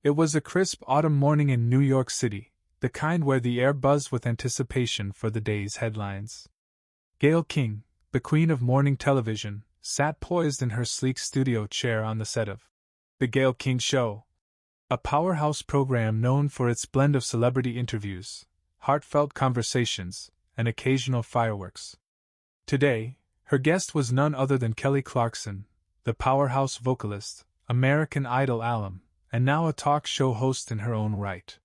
It was a crisp autumn morning in New York City, the kind where the air buzzed with anticipation for the day's headlines. Gayle King, the queen of morning television, sat poised in her sleek studio chair on the set of The Gayle King Show, a powerhouse program known for its blend of celebrity interviews, heartfelt conversations, and occasional fireworks. Today, her guest was none other than Kelly Clarkson, the powerhouse vocalist, American Idol alum, and now a talk show host in her own right.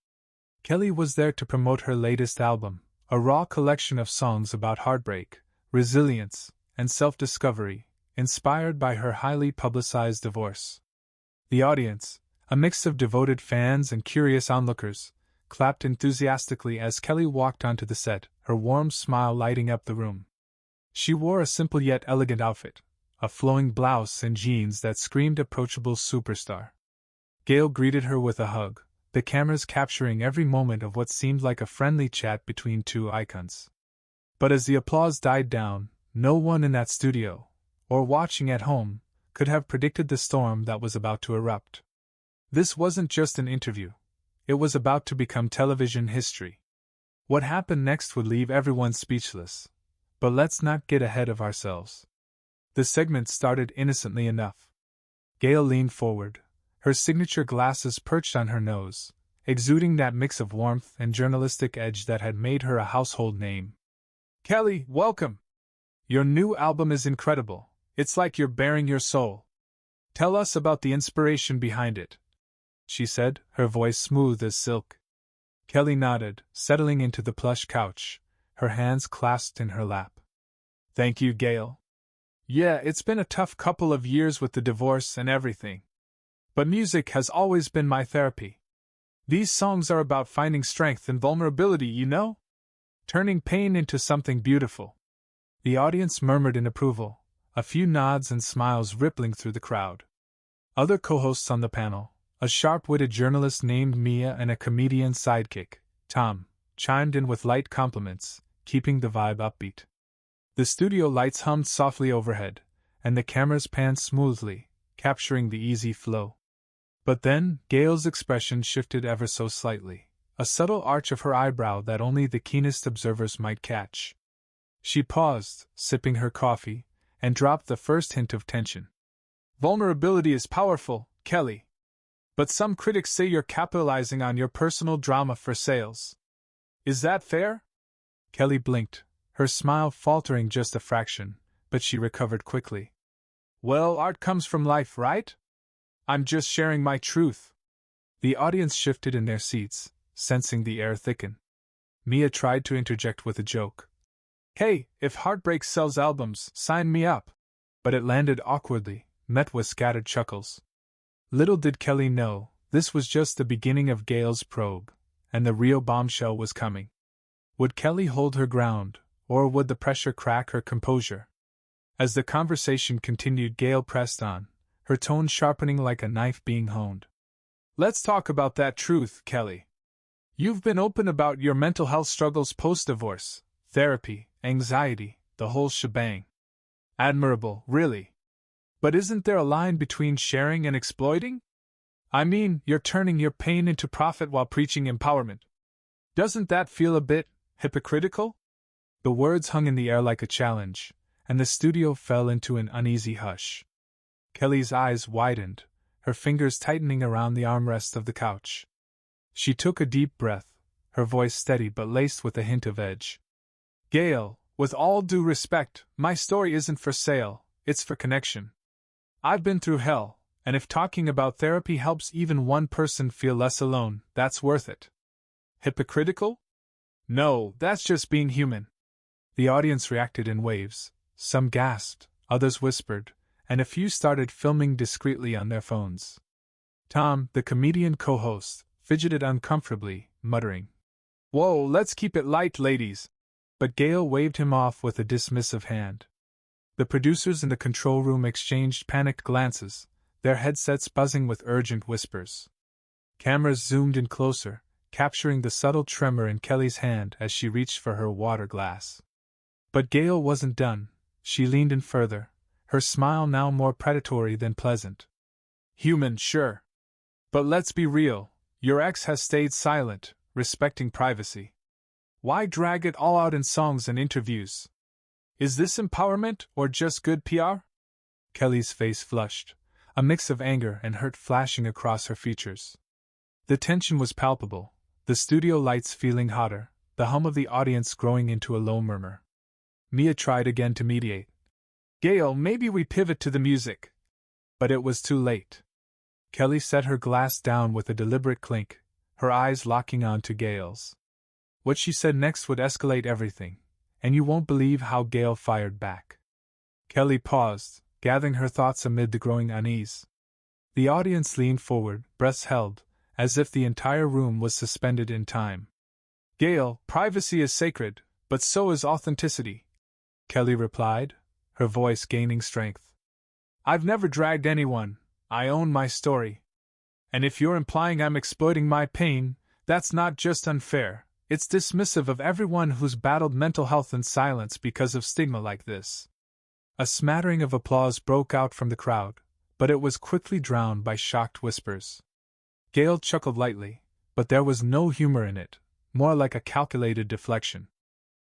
Kelly was there to promote her latest album, a raw collection of songs about heartbreak, resilience, and self-discovery, inspired by her highly publicized divorce. The audience, a mix of devoted fans and curious onlookers, clapped enthusiastically as Kelly walked onto the set, her warm smile lighting up the room. She wore a simple yet elegant outfit, a flowing blouse and jeans that screamed approachable superstar. Gayle greeted her with a hug, the cameras capturing every moment of what seemed like a friendly chat between two icons. But as the applause died down, no one in that studio, or watching at home, could have predicted the storm that was about to erupt. This wasn't just an interview. It was about to become television history. What happened next would leave everyone speechless. But let's not get ahead of ourselves. The segment started innocently enough. Gayle leaned forward, her signature glasses perched on her nose, exuding that mix of warmth and journalistic edge that had made her a household name. "Kelly, welcome! Your new album is incredible. It's like you're bearing your soul. Tell us about the inspiration behind it," she said, her voice smooth as silk. Kelly nodded, settling into the plush couch, her hands clasped in her lap. "Thank you, Gayle. Yeah, it's been a tough couple of years with the divorce and everything. But music has always been my therapy. These songs are about finding strength and vulnerability, you know? Turning pain into something beautiful." The audience murmured in approval, a few nods and smiles rippling through the crowd. Other co-hosts on the panel, a sharp-witted journalist named Mia and a comedian sidekick, Tom, chimed in with light compliments, keeping the vibe upbeat. The studio lights hummed softly overhead, and the cameras panned smoothly, capturing the easy flow. But then, Gayle's expression shifted ever so slightly, a subtle arch of her eyebrow that only the keenest observers might catch. She paused, sipping her coffee, and dropped the first hint of tension. "Vulnerability is powerful, Kelly. But some critics say you're capitalizing on your personal drama for sales. Is that fair?" Kelly blinked, her smile faltering just a fraction, but she recovered quickly. "Well, art comes from life, right? I'm just sharing my truth." The audience shifted in their seats, sensing the air thicken. Mia tried to interject with a joke. "Hey, if heartbreak sells albums, sign me up." But it landed awkwardly, met with scattered chuckles. Little did Kelly know, this was just the beginning of Gayle's probe, and the real bombshell was coming. Would Kelly hold her ground, or would the pressure crack her composure? As the conversation continued, Gayle pressed on, her tone sharpening like a knife being honed. "Let's talk about that truth, Kelly. You've been open about your mental health struggles post-divorce, therapy, anxiety, the whole shebang. Admirable, really. But isn't there a line between sharing and exploiting? I mean, you're turning your pain into profit while preaching empowerment. Doesn't that feel a bit hypocritical?" The words hung in the air like a challenge, and the studio fell into an uneasy hush. Kelly's eyes widened, her fingers tightening around the armrest of the couch. She took a deep breath, her voice steady but laced with a hint of edge. "Gayle, with all due respect, my story isn't for sale, it's for connection. I've been through hell, and if talking about therapy helps even one person feel less alone, that's worth it. Hypocritical? No, that's just being human." The audience reacted in waves. Some gasped, others whispered, and a few started filming discreetly on their phones. Tom, the comedian co-host, fidgeted uncomfortably, muttering, "Whoa, let's keep it light, ladies." But Gayle waved him off with a dismissive hand. The producers in the control room exchanged panicked glances, their headsets buzzing with urgent whispers. Cameras zoomed in closer, capturing the subtle tremor in Kelly's hand as she reached for her water glass. But Gayle wasn't done. She leaned in further, her smile now more predatory than pleasant. "Human, sure. But let's be real, your ex has stayed silent, respecting privacy. Why drag it all out in songs and interviews? Is this empowerment or just good PR? Kelly's face flushed, a mix of anger and hurt flashing across her features. The tension was palpable, the studio lights feeling hotter, the hum of the audience growing into a low murmur. Mia tried again to mediate. Gayle, maybe we pivot to the music. But it was too late. Kelly set her glass down with a deliberate clink, her eyes locking on to Gayle's. What she said next would escalate everything, and you won't believe how Gayle fired back. Kelly paused, gathering her thoughts amid the growing unease. The audience leaned forward, breaths held, as if the entire room was suspended in time. Gayle, privacy is sacred, but so is authenticity, Kelly replied, her voice gaining strength. I've never dragged anyone, I own my story. And if you're implying I'm exploiting my pain, that's not just unfair, it's dismissive of everyone who's battled mental health in silence because of stigma like this. A smattering of applause broke out from the crowd, but it was quickly drowned by shocked whispers. Gayle chuckled lightly, but there was no humor in it, more like a calculated deflection.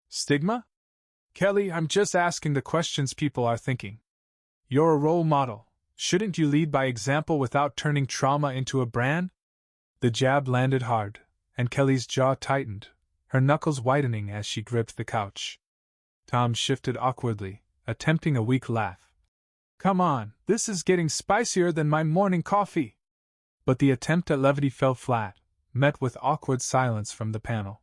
Stigma? Kelly, I'm just asking the questions people are thinking. You're a role model. Shouldn't you lead by example without turning trauma into a brand? The jab landed hard, and Kelly's jaw tightened, her knuckles whitening as she gripped the couch. Tom shifted awkwardly, attempting a weak laugh. Come on, this is getting spicier than my morning coffee. But the attempt at levity fell flat, met with awkward silence from the panel.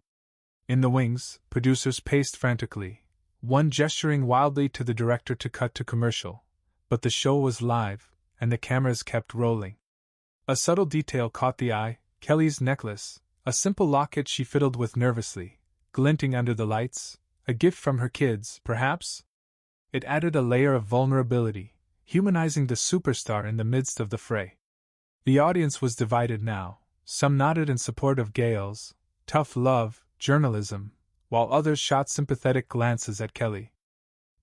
In the wings, producers paced frantically, one gesturing wildly to the director to cut to commercial. But the show was live, and the cameras kept rolling. A subtle detail caught the eye, Kelly's necklace, a simple locket she fiddled with nervously, glinting under the lights, a gift from her kids, perhaps? It added a layer of vulnerability, humanizing the superstar in the midst of the fray. The audience was divided now, some nodded in support of Gayle's tough love journalism, while others shot sympathetic glances at Kelly.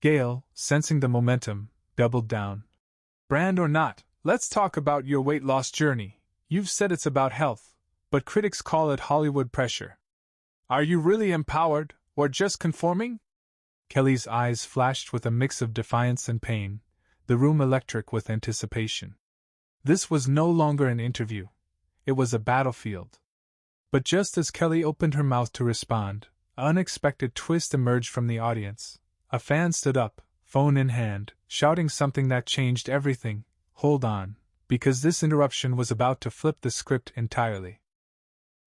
Gayle, sensing the momentum, doubled down. Brand or not, let's talk about your weight loss journey. You've said it's about health, but critics call it Hollywood pressure. Are you really empowered, or just conforming? Kelly's eyes flashed with a mix of defiance and pain, the room electric with anticipation. This was no longer an interview. It was a battlefield. But just as Kelly opened her mouth to respond, an unexpected twist emerged from the audience. A fan stood up, phone in hand, shouting something that changed everything. Hold on, because this interruption was about to flip the script entirely.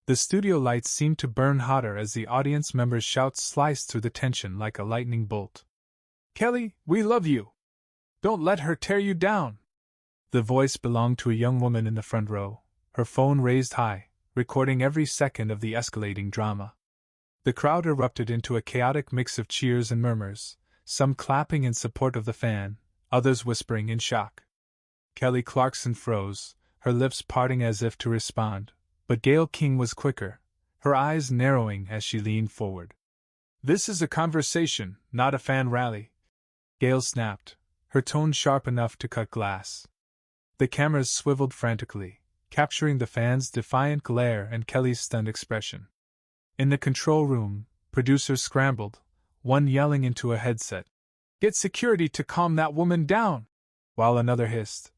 The studio lights seemed to burn hotter as the audience members' shouts sliced through the tension like a lightning bolt. Kelly, we love you! Don't let her tear you down! The voice belonged to a young woman in the front row, her phone raised high, recording every second of the escalating drama. The crowd erupted into a chaotic mix of cheers and murmurs, some clapping in support of the fan, others whispering in shock. Kelly Clarkson froze, her lips parting as if to respond, but Gayle King was quicker, her eyes narrowing as she leaned forward. This is a conversation, not a fan rally, Gayle snapped, her tone sharp enough to cut glass. The cameras swiveled frantically, capturing the fans' defiant glare and Kelly's stunned expression. In the control room, producers scrambled, one yelling into a headset, "Get security to calm that woman down!" while another hissed,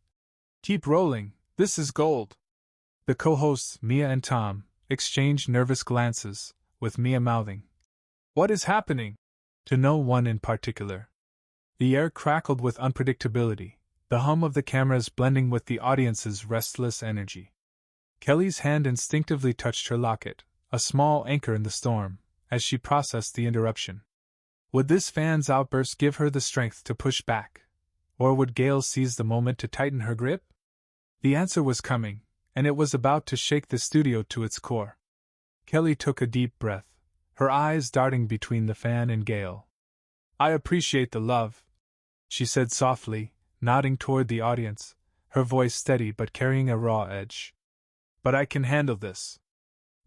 "Keep rolling, this is gold." The co-hosts, Mia and Tom, exchanged nervous glances, with Mia mouthing, "What is happening?" to no one in particular. The air crackled with unpredictability, the hum of the cameras blending with the audience's restless energy. Kelly's hand instinctively touched her locket, a small anchor in the storm, as she processed the interruption. Would this fan's outburst give her the strength to push back? Or would Gayle seize the moment to tighten her grip? The answer was coming, and it was about to shake the studio to its core. Kelly took a deep breath, her eyes darting between the fan and Gayle. "I appreciate the love," she said softly, nodding toward the audience, her voice steady but carrying a raw edge. "But I can handle this."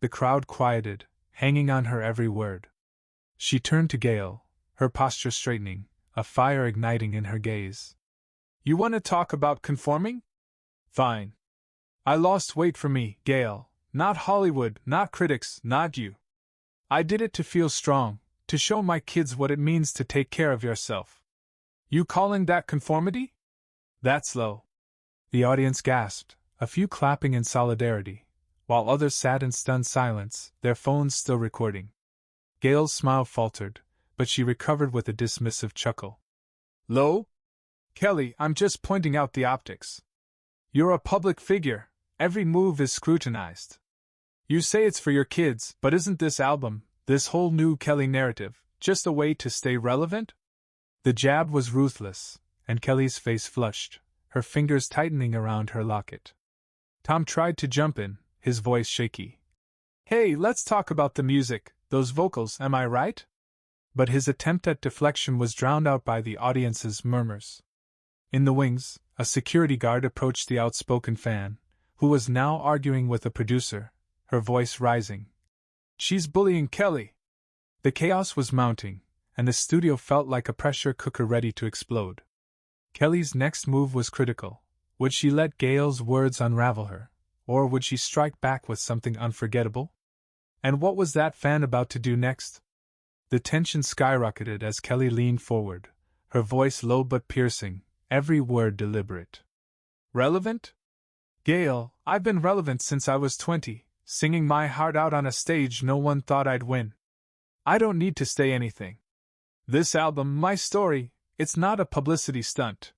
The crowd quieted, hanging on her every word. She turned to Gayle, her posture straightening, a fire igniting in her gaze. "You want to talk about conforming? Fine. I lost weight for me, Gayle, not Hollywood, not critics, not you. I did it to feel strong, to show my kids what it means to take care of yourself. You calling that conformity? That's low. The audience gasped, a few clapping in solidarity, while others sat in stunned silence, their phones still recording. Gayle's smile faltered, but she recovered with a dismissive chuckle. Low? Kelly, I'm just pointing out the optics. You're a public figure, every move is scrutinized. You say it's for your kids, but isn't this album, this whole new Kelly narrative, just a way to stay relevant? The jab was ruthless, and Kelly's face flushed, her fingers tightening around her locket. Tom tried to jump in, his voice shaky. Hey, let's talk about the music, those vocals, am I right? But his attempt at deflection was drowned out by the audience's murmurs. In the wings, a security guard approached the outspoken fan, who was now arguing with a producer, her voice rising. She's bullying Kelly. The chaos was mounting, and the studio felt like a pressure cooker ready to explode. Kelly's next move was critical. Would she let Gayle's words unravel her, or would she strike back with something unforgettable? And what was that fan about to do next? The tension skyrocketed as Kelly leaned forward, her voice low but piercing, every word deliberate. Relevant? Gayle, I've been relevant since I was 20, singing my heart out on a stage no one thought I'd win. I don't need to say anything. This album, my story, it's not a publicity stunt.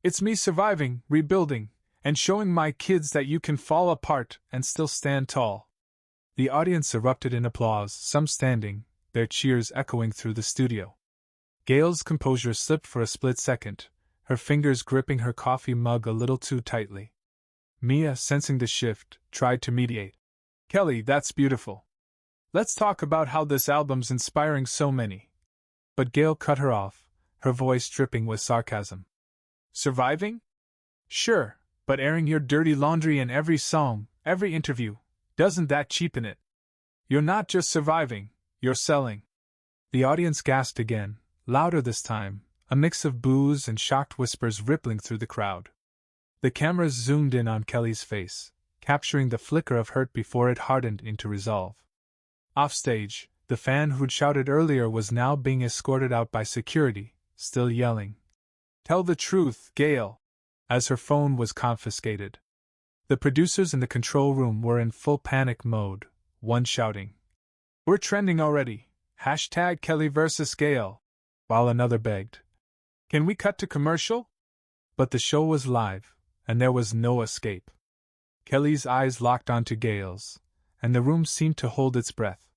It's me surviving, rebuilding, and showing my kids that you can fall apart and still stand tall. The audience erupted in applause, some standing, their cheers echoing through the studio. Gayle's composure slipped for a split second, her fingers gripping her coffee mug a little too tightly. Mia, sensing the shift, tried to mediate. Kelly, that's beautiful. Let's talk about how this album's inspiring so many. But Gayle cut her off, her voice dripping with sarcasm. Surviving? Sure, but airing your dirty laundry in every song, every interview, doesn't that cheapen it? You're not just surviving, you're selling. The audience gasped again, louder this time, a mix of boos and shocked whispers rippling through the crowd. The cameras zoomed in on Kelly's face, capturing the flicker of hurt before it hardened into resolve. Offstage, the fan who'd shouted earlier was now being escorted out by security, still yelling. Tell the truth, Gayle, as her phone was confiscated. The producers in the control room were in full panic mode, one shouting, We're trending already, hashtag Kelly vs. Gayle, while another begged, Can we cut to commercial? But the show was live, and there was no escape. Kelly's eyes locked onto Gayle's, and the room seemed to hold its breath.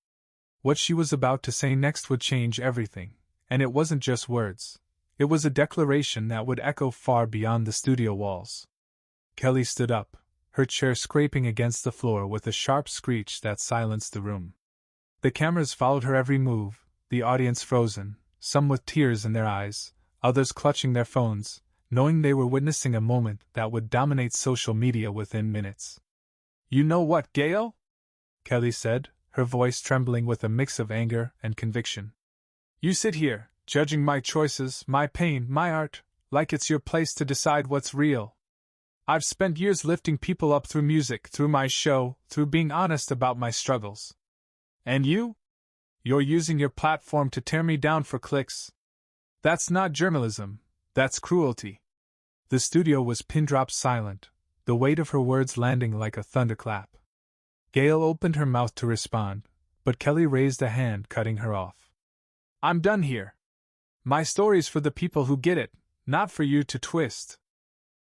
What she was about to say next would change everything, and it wasn't just words. It was a declaration that would echo far beyond the studio walls. Kelly stood up, her chair scraping against the floor with a sharp screech that silenced the room. The cameras followed her every move, the audience frozen, some with tears in their eyes, others clutching their phones, knowing they were witnessing a moment that would dominate social media within minutes. You know what, Gayle? Kelly said, her voice trembling with a mix of anger and conviction. You sit here, judging my choices, my pain, my art, like it's your place to decide what's real. I've spent years lifting people up through music, through my show, through being honest about my struggles. And you? You're using your platform to tear me down for clicks. That's not journalism, that's cruelty. The studio was pin-drop silent, the weight of her words landing like a thunderclap. Gayle opened her mouth to respond, but Kelly raised a hand, cutting her off. I'm done here. My story's for the people who get it, not for you to twist.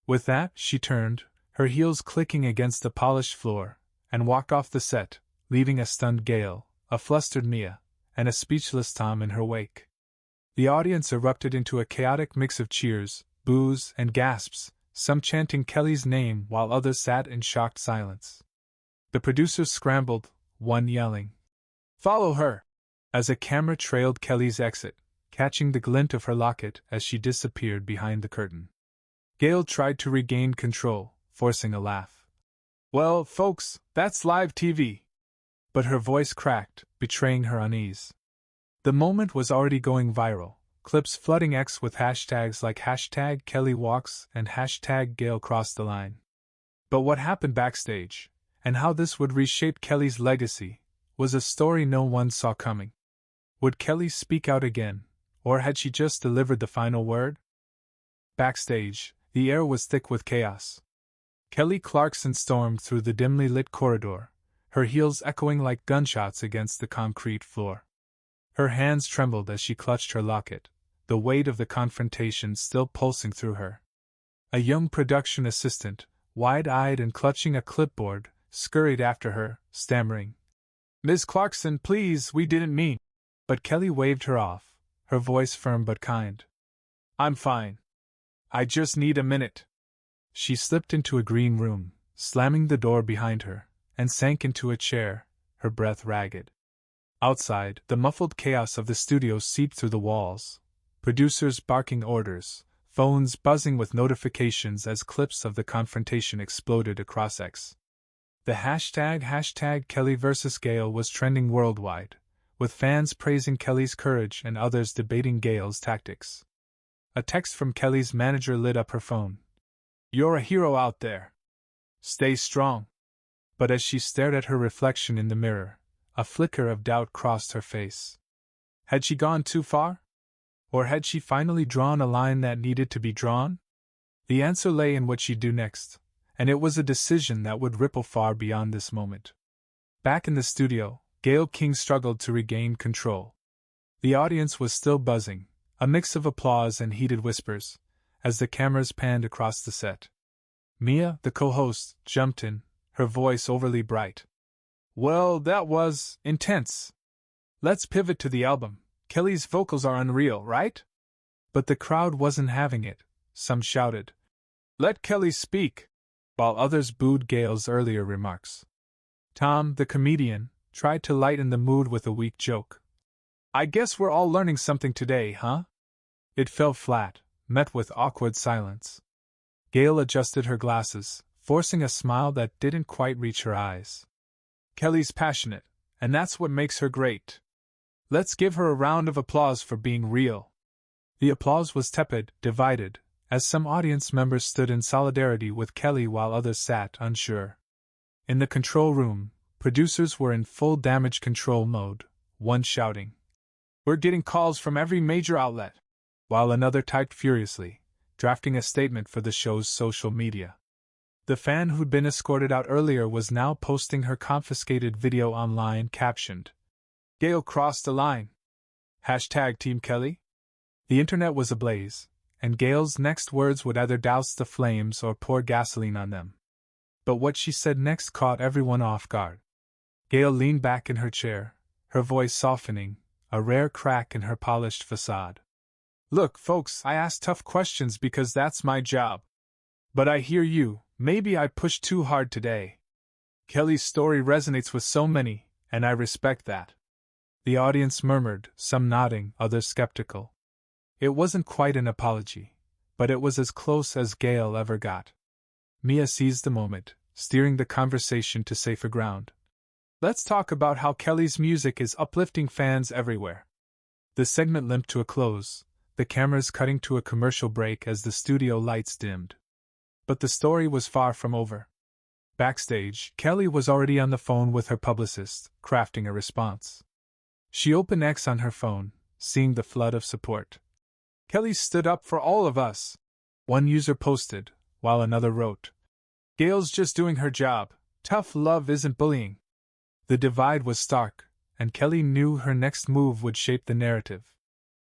With that, she turned, her heels clicking against the polished floor, and walked off the set, leaving a stunned Gayle, a flustered Mia, and a speechless Tom in her wake. The audience erupted into a chaotic mix of cheers, boos, and gasps, some chanting Kelly's name while others sat in shocked silence. The producers scrambled, one yelling, Follow her! As a camera trailed Kelly's exit, catching the glint of her locket as she disappeared behind the curtain. Gayle tried to regain control, forcing a laugh. Well, folks, that's live TV. But her voice cracked, betraying her unease. The moment was already going viral, clips flooding X with hashtags like hashtag Kelly Walks and hashtag Gayle Crossed the Line. But what happened backstage, and how this would reshape Kelly's legacy, was a story no one saw coming. Would Kelly speak out again, or had she just delivered the final word? Backstage, the air was thick with chaos. Kelly Clarkson stormed through the dimly lit corridor, her heels echoing like gunshots against the concrete floor. Her hands trembled as she clutched her locket, the weight of the confrontation still pulsing through her. A young production assistant, wide-eyed and clutching a clipboard, scurried after her, stammering, "Miss Clarkson, please, we didn't mean." But Kelly waved her off, her voice firm but kind. "I'm fine. I just need a minute." She slipped into a green room, slamming the door behind her, and sank into a chair, her breath ragged. Outside, the muffled chaos of the studio seeped through the walls, producers barking orders, phones buzzing with notifications as clips of the confrontation exploded across X. The hashtag Kelly vs. Gayle was trending worldwide, with fans praising Kelly's courage and others debating Gayle's tactics. A text from Kelly's manager lit up her phone. "You're a hero out there. Stay strong." But as she stared at her reflection in the mirror, a flicker of doubt crossed her face. Had she gone too far? Or had she finally drawn a line that needed to be drawn? The answer lay in what she'd do next, and it was a decision that would ripple far beyond this moment. Back in the studio, Gayle King struggled to regain control. The audience was still buzzing, a mix of applause and heated whispers, as the cameras panned across the set. Mia, the co-host, jumped in, her voice overly bright. "Well, that was intense. Let's pivot to the album. Kelly's vocals are unreal, right?" But the crowd wasn't having it. Some shouted, "Let Kelly speak," while others booed Gayle's earlier remarks. Tom, the comedian, tried to lighten the mood with a weak joke. "I guess we're all learning something today, huh?" It fell flat, met with awkward silence. Gayle adjusted her glasses, forcing a smile that didn't quite reach her eyes. "Kelly's passionate, and that's what makes her great. Let's give her a round of applause for being real." The applause was tepid, divided, as some audience members stood in solidarity with Kelly while others sat unsure. In the control room, producers were in full damage control mode, one shouting, "We're getting calls from every major outlet," while another typed furiously, drafting a statement for the show's social media. The fan who'd been escorted out earlier was now posting her confiscated video online captioned, "Gayle crossed the line. Hashtag Team Kelly." The internet was ablaze, and Gayle's next words would either douse the flames or pour gasoline on them. But what she said next caught everyone off guard. Gayle leaned back in her chair, her voice softening, a rare crack in her polished facade. "Look, folks, I ask tough questions because that's my job. But I hear you, maybe I pushed too hard today. Kelly's story resonates with so many, and I respect that." The audience murmured, some nodding, others skeptical. It wasn't quite an apology, but it was as close as Gayle ever got. Mia seized the moment, steering the conversation to safer ground. "Let's talk about how Kelly's music is uplifting fans everywhere." The segment limped to a close, the cameras cutting to a commercial break as the studio lights dimmed. But the story was far from over. Backstage, Kelly was already on the phone with her publicist, crafting a response. She opened X on her phone, seeing the flood of support. "Kelly stood up for all of us," one user posted, while another wrote, "Gayle's just doing her job. Tough love isn't bullying." The divide was stark, and Kelly knew her next move would shape the narrative.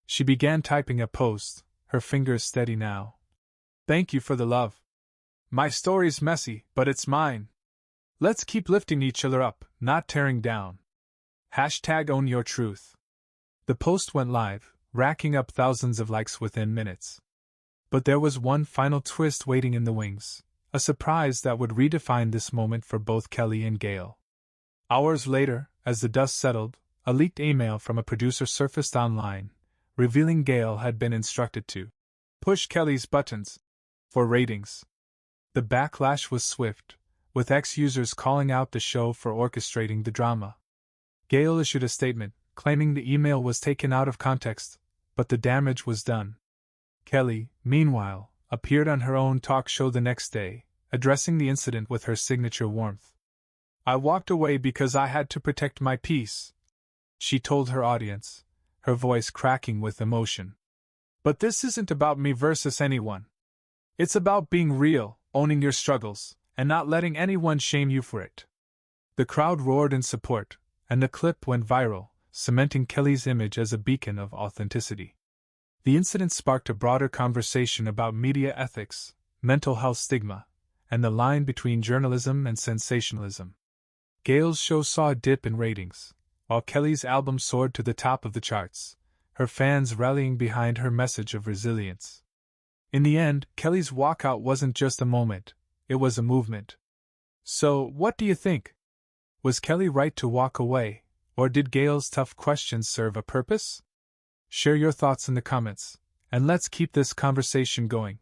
She began typing a post, her fingers steady now. "Thank you for the love. My story's messy, but it's mine. Let's keep lifting each other up, not tearing down. Hashtag own your truth." The post went live, racking up thousands of likes within minutes. But there was one final twist waiting in the wings, a surprise that would redefine this moment for both Kelly and Gayle. Hours later, as the dust settled, a leaked email from a producer surfaced online, revealing Gayle had been instructed to push Kelly's buttons for ratings. The backlash was swift, with ex-users calling out the show for orchestrating the drama. Gayle issued a statement, claiming the email was taken out of context, but the damage was done. Kelly, meanwhile, appeared on her own talk show the next day, addressing the incident with her signature warmth. "I walked away because I had to protect my peace," she told her audience, her voice cracking with emotion. "But this isn't about me versus anyone. It's about being real, owning your struggles, and not letting anyone shame you for it." The crowd roared in support, and the clip went viral, cementing Kelly's image as a beacon of authenticity. The incident sparked a broader conversation about media ethics, mental health stigma, and the line between journalism and sensationalism. Gayle's show saw a dip in ratings, while Kelly's album soared to the top of the charts, her fans rallying behind her message of resilience. In the end, Kelly's walkout wasn't just a moment, it was a movement. So, what do you think? Was Kelly right to walk away, or did Gayle's tough questions serve a purpose? Share your thoughts in the comments, and let's keep this conversation going.